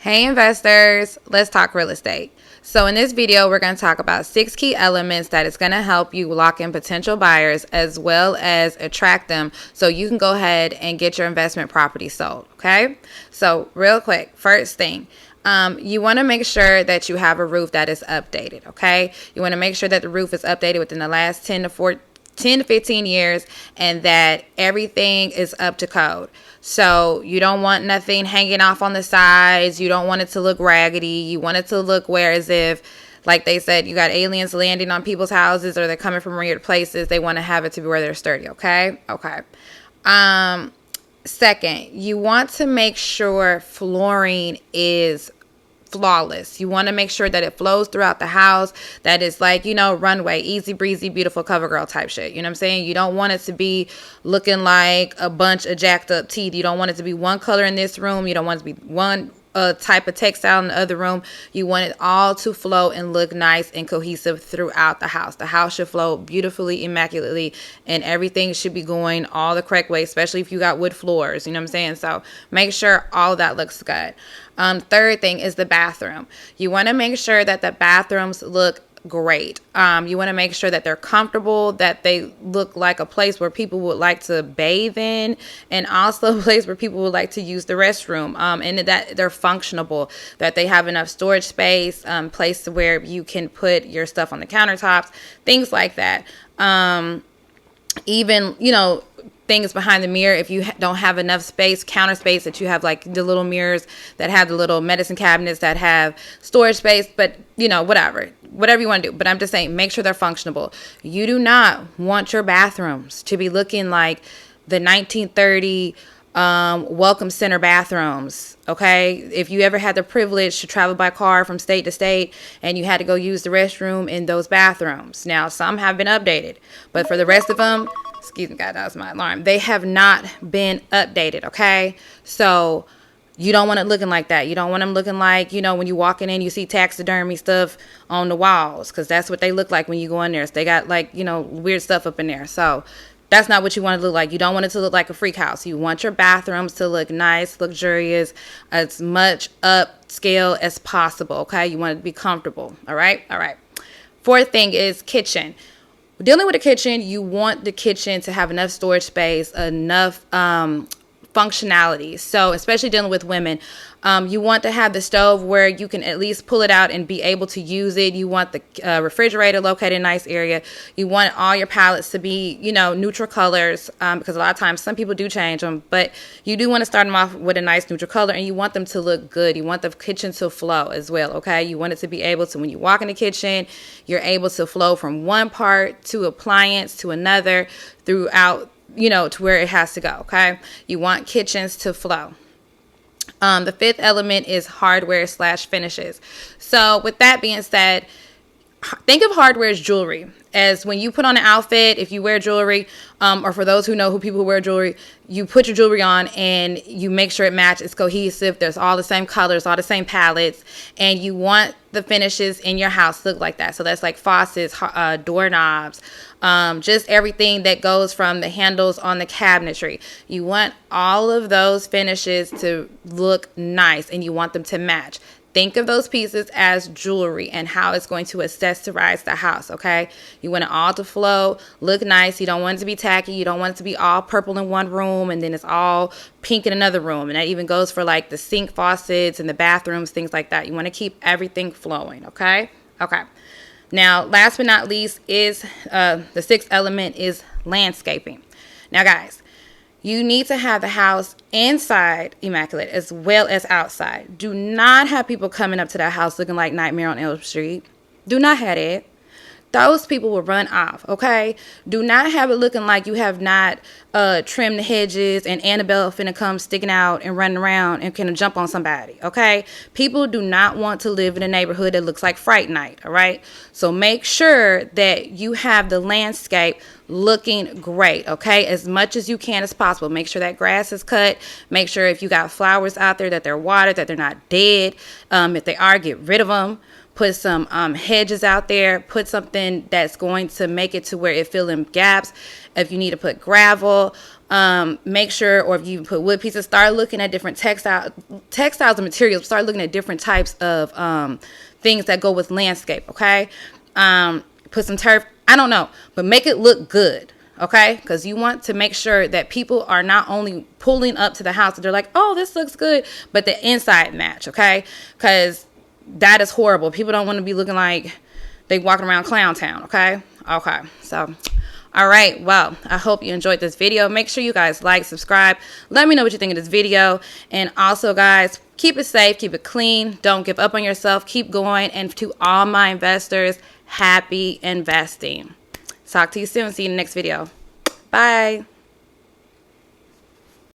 Hey investors, let's talk real estate. So in this video, we're going to talk about 6 key elements that is going to help you lock in potential buyers as well as attract them so you can go ahead and get your investment property sold, okay? So real quick, first thing, you want to make sure that you have a roof that is updated, okay? You want to make sure that the roof is updated within the last 10 to 15 years and that everything is up to code. So you don't want nothing hanging off on the sides. You don't want it to look raggedy. You want it to look where as if, like they said, you got aliens landing on people's houses or they're coming from weird places. They want to have it to be where they're sturdy, okay? Okay. Second, you want to make sure flooring is flawless. You want to make sure that it flows throughout the house, that is like, runway, easy breezy, beautiful cover girl type shit. You know what I'm saying? You don't want it to be looking like a bunch of jacked up teeth. You don't want it to be one color in this room. You don't want it to be one type of textile in the other room. You want it all to flow and look nice and cohesive throughout the house. The house should flow beautifully, immaculately, and everything should be going all the correct way, especially if you got wood floors. You know what I'm saying? So make sure all of that looks good. Third thing is the bathroom. You want to make sure that the bathrooms look great. You want to make sure that they're comfortable, that they look like a place where people would like to bathe in, and also a place where people would like to use the restroom, and that they're functional, that they have enough storage space, place where you can put your stuff on the countertops, things like that. Even, things behind the mirror, if you don't have enough space, counter space, that you have like the little mirrors that have the little medicine cabinets that have storage space, but whatever you want to do. But I'm just saying, make sure they're functional. You do not want your bathrooms to be looking like the 1930 welcome center bathrooms. Okay, if you ever had the privilege to travel by car from state to state and you had to go use the restroom in those bathrooms, now some have been updated, but for the rest of them, excuse me, God, that was my alarm, they have not been updated. Okay, so you don't want it looking like that. You don't want them looking like, when you walking in, you see taxidermy stuff on the walls, because that's what they look like when you go in there. So they got like, weird stuff up in there. So that's not what you want it to look like. You don't want it to look like a freak house. You want your bathrooms to look nice, luxurious, as much upscale as possible, okay? You want it to be comfortable, all right? All right. Fourth thing is kitchen. Dealing with a kitchen, you want the kitchen to have enough storage space, enough functionality. So especially dealing with women, you want to have the stove where you can at least pull it out and be able to use it. You want the refrigerator located in a nice area. You want all your palettes to be, neutral colors, because a lot of times some people do change them, but you do want to start them off with a nice neutral color, and you want them to look good. You want the kitchen to flow as well, okay? You want it to be able to, when you walk in the kitchen, you're able to flow from one part to appliance to another throughout, to where it has to go, okay? You want kitchens to flow. The fifth element is hardware/finishes. So with that being said, think of hardware as jewelry. As when you put on an outfit, if you wear jewelry, or for those who know who people who wear jewelry, you put your jewelry on and you make sure it matches, it's cohesive, there's all the same colors, all the same palettes, and you want the finishes in your house to look like that. So that's like faucets, doorknobs, just everything that goes from the handles on the cabinetry. You want all of those finishes to look nice and you want them to match. Think of those pieces as jewelry and how it's going to accessorize the house, okay? You want it all to flow, look nice. You don't want it to be tacky. You don't want it to be all purple in one room and then it's all pink in another room. And that even goes for like the sink faucets and the bathrooms, things like that. You want to keep everything flowing, okay? Okay. Now, last but not least is the sixth element is landscaping. Now, guys, you need to have the house inside immaculate as well as outside. Do not have people coming up to that house looking like Nightmare on Elm Street. Do not have it. Those people will run off, okay? Do not have it looking like you have not trimmed the hedges and Annabelle finna come sticking out and running around and can jump on somebody, okay? People do not want to live in a neighborhood that looks like Fright Night, all right? So make sure that you have the landscape looking great, okay? As much as you can as possible. Make sure that grass is cut. Make sure if you got flowers out there that they're watered, that they're not dead. If they are, get rid of them. Put some hedges out there. Put something that's going to make it to where it fill in gaps. If you need to put gravel, Make sure, or if you put wood pieces, start looking at different textiles and materials. Start looking at different types of things that go with landscape. Okay, put some turf. I don't know, but make it look good. Okay, because you want to make sure that people are not only pulling up to the house and they're like, oh, this looks good, but the inside match. Okay, because that is horrible. People don't want to be looking like they walking around Clown Town. Okay, so. All right, well, I hope you enjoyed this video. Make sure you guys like, subscribe. Let me know what you think of this video. And also, guys, keep it safe, keep it clean. Don't give up on yourself. Keep going. And to all my investors, happy investing. Talk to you soon. See you in the next video. Bye.